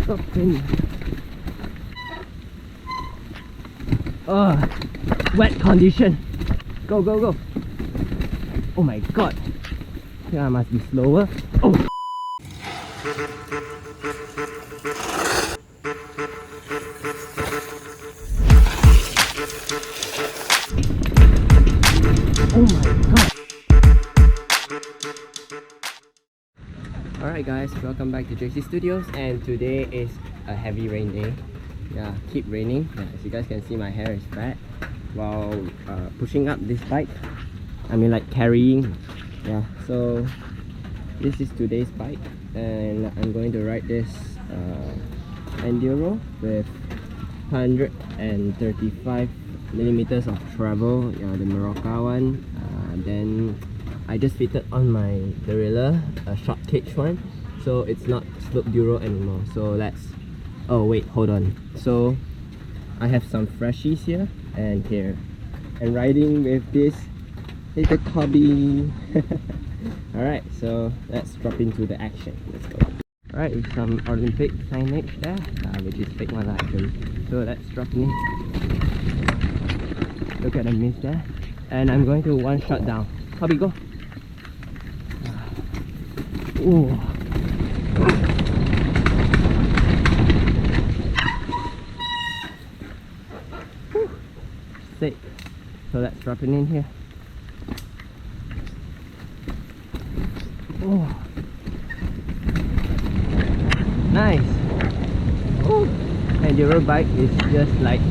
Stop in. Oh, wet condition. Go, go, go. Oh my god. Yeah, I must be slower. Oh. Oh my god. Alright guys, welcome back to JC Studios, and today is a heavy rain day. Yeah, keep raining. Yeah, as you guys can see, my hair is wet while pushing up this bike. I mean, like carrying. Yeah, so this is today's bike, and I'm going to ride this Enduro with 135 millimeters of travel. Yeah, the Morocco one. Then I just fitted on my Gorilla, a short cage one, so it's not slope duro anymore. So let's. Oh wait, hold on. So I have some freshies here and here, and riding with this little cubby. Alright, so let's drop into the action. Let's go. Alright, with some Olympic signage there, which is fake one actually. So let's drop in. Look at the mist there. And I'm going to one shot down. Cubby, go. Ooh. Sick. So let's drop it in here. Oh, nice. Oh, and the road bike is just like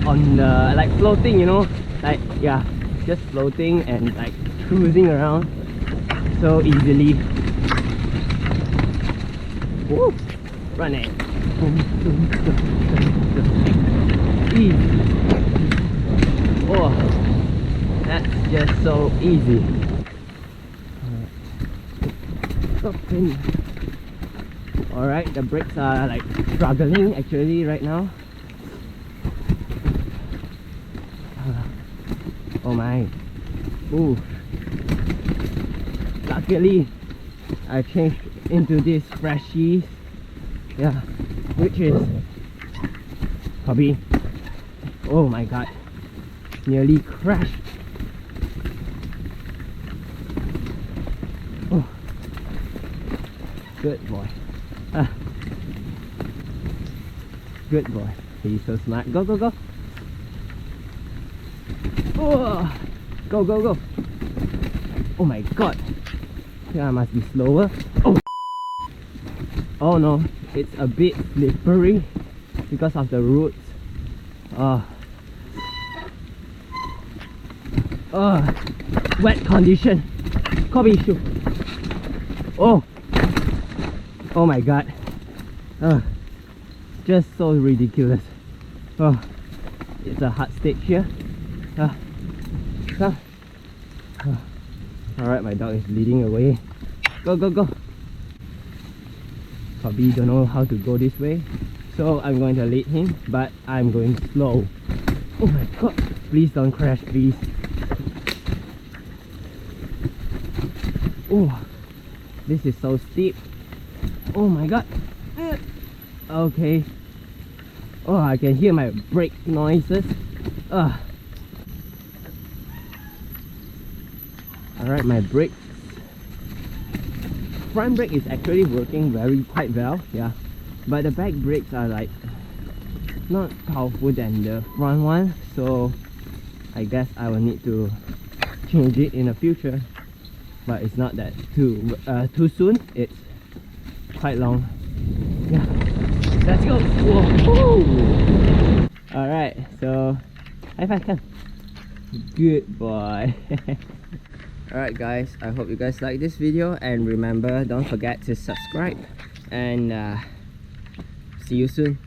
on the like floating, you know, like yeah, just floating and like cruising around so easily. Woo! Run it. Easy. Oh, that's just so easy. Alright, the brakes are like struggling actually right now. Oh my. Ooh. Luckily I changed into this freshies. Yeah, which is hobby. Oh my god. Nearly crashed. Oh. Good boy. Good boy. He's so smart. Go, go, go. Oh. Go, go, go. Oh my god. Yeah, I must be slower. Oh. Oh no. It's a bit slippery because of the roots. Oh. Oh. Wet condition. Kobe shoe. Oh. Oh my god. Just so ridiculous. Oh, it's a hard stage here. Alright, my dog is leading away. Go, go, go. Probably don't know how to go this way, so I'm going to lead him, but I'm going slow. Oh my god. Please don't crash, please. Oh, this is so steep. Oh my god. Okay. Oh, I can hear my brake noises. Alright, my brakes. Front brake is actually working quite well, yeah. But the back brakes are like not powerful than the front one, so I guess I will need to change it in the future. But it's not that too soon. It's quite long. Yeah. Let's go. Whoa. Alright, so high five, come. Good boy. Alright guys, I hope you guys like this video, and remember, don't forget to subscribe, and see you soon.